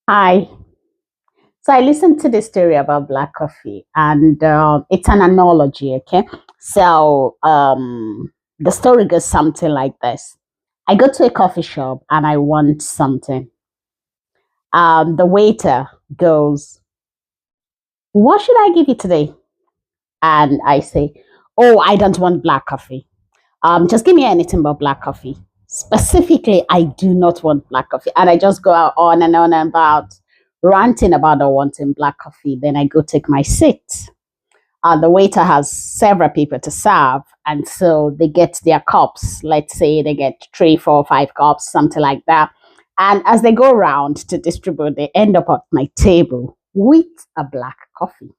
Hi. So I listened to this story about black coffee, and it's an analogy. Okay. So the story goes something like this: I go to a coffee shop and I want something. The waiter goes, "What should I give you today?" And I say, "Oh, I don't want black coffee. Just give me anything but black coffee. Specifically, I do not want black coffee." And I just go out on and on about ranting about not wanting black coffee. Then I go take my seat. The waiter has several people to serve, and so they get their cups. Let's say they get three, four, five cups, something like that. And as they go around to distribute, they end up at my table with a black coffee.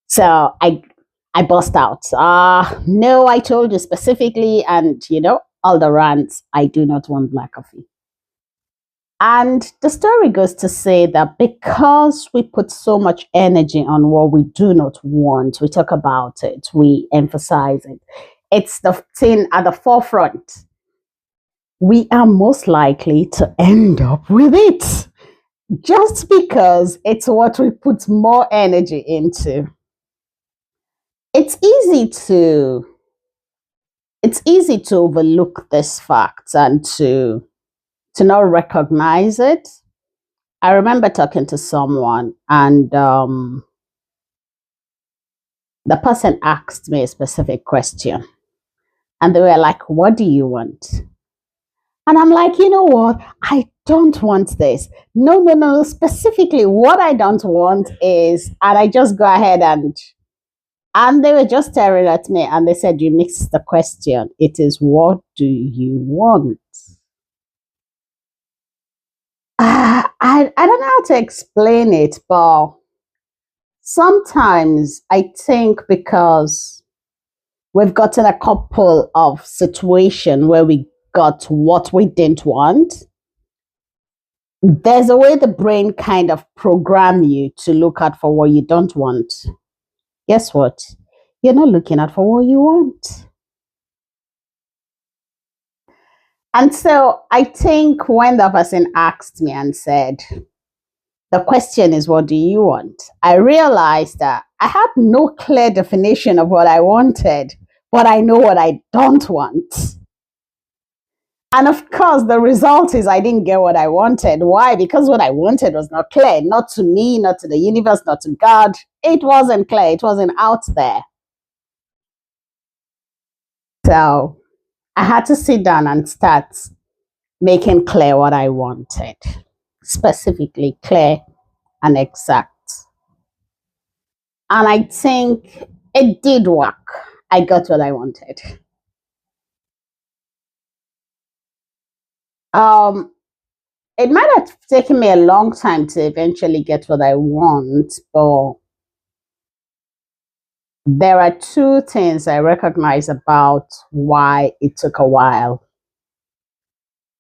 So I bust out. No, I told you specifically, and all the rants. I do not want black coffee. And the story goes to say that because we put so much energy on what we do not want, we talk about it, we emphasize it, it's the thing at the forefront, we are most likely to end up with it just because it's what we put more energy into. It's easy to it's easy to overlook this fact and to not recognize it. I remember talking to someone, and the person asked me a specific question, and they were like, "What do you want?" And I'm like, "You know what? I don't want this. No, no, no. Specifically, what I don't want is," and I just go ahead and they were just staring at me, and they said, "You mixed the question. It is, what do you want?" I don't know how to explain it, but sometimes I think because we've gotten a couple of situations where we got what we didn't want, there's a way the brain kind of program you to look out for what you don't want. Guess what? You're not looking out for what you want. And so I think when the person asked me and said, the question is, what do you want? I realized that I had no clear definition of what I wanted, but I know what I don't want. And of course, the result is I didn't get what I wanted. Why? Because what I wanted was not clear, not to me, not to the universe, not to God. It wasn't clear, it wasn't out there. So I had to sit down and start making clear what I wanted, specifically clear and exact. And I think it did work. I got what I wanted. Um, it might have taken me a long time to eventually get what I want, but there are two things I recognize about why it took a while.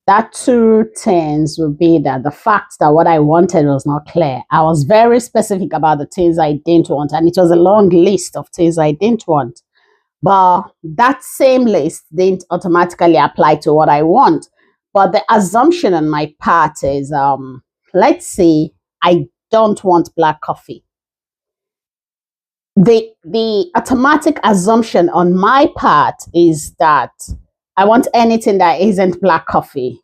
That two things would be that the fact that what I wanted was not clear. I was very specific about the things I didn't want, and it was a long list of things I didn't want. But that same list didn't automatically apply to what I want. But the assumption on my part is, let's say I don't want black coffee. The automatic assumption on my part is that I want anything that isn't black coffee.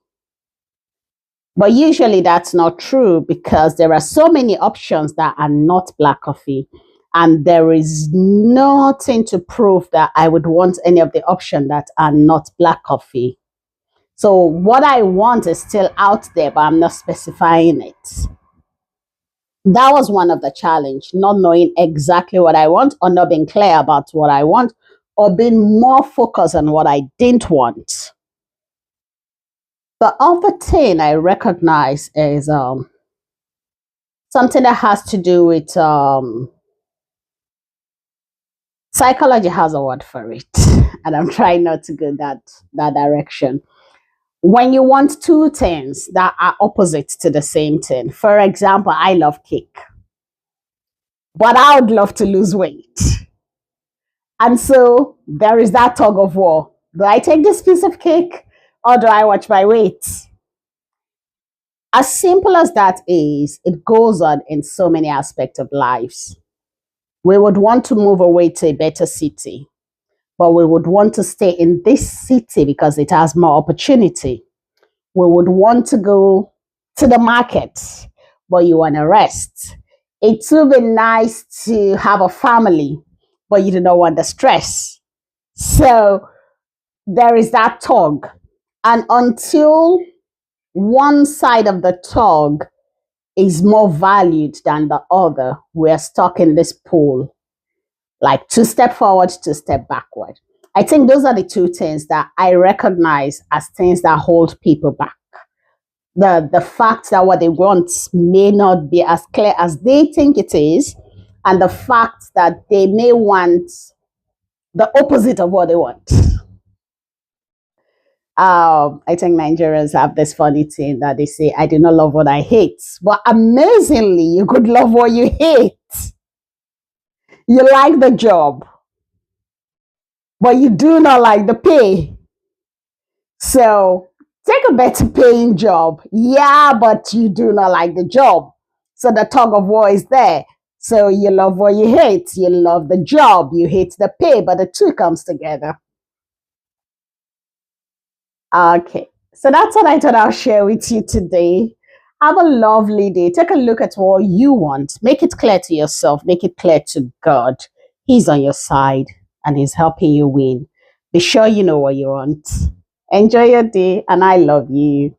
But usually that's not true because there are so many options that are not black coffee. And there is nothing to prove that I would want any of the options that are not black coffee. So what I want is still out there, but I'm not specifying it. That was one of the challenge, not knowing exactly what I want or not being clear about what I want or being more focused on what I didn't want. The other thing I recognize is something that has to do with psychology has a word for it, and I'm trying not to go that direction. When you want two things that are opposite to the same thing, for example, I love cake, but I would love to lose weight. And so there is that tug of war. Do I take this piece of cake or do I watch my weight? As simple as that is, it goes on in so many aspects of lives. We would want to move away to a better city, but we would want to stay in this city because it has more opportunity. We would want to go to the market, but you want to rest. It would be nice to have a family, but you do not want the stress. So there is that tug. And until one side of the tug is more valued than the other, we're stuck in this pool, like two step forward, two step backward. I think those are the two things that I recognize as things that hold people back. The fact that what they want may not be as clear as they think it is, and the fact that they may want the opposite of what they want. I think Nigerians have this funny thing that they say, I do not love what I hate. But amazingly, you could love what you hate. You like the job, but you do not like the pay. So take a better paying job. Yeah, but you do not like the job. So the tug of war is there. So you love what you hate. You love the job. You hate the pay, but the two comes together. Okay. So that's what I thought I'll share with you today. Have a lovely day. Take a look at what you want. Make it clear to yourself. Make it clear to God. He's on your side and He's helping you win. Be sure you know what you want. Enjoy your day, and I love you.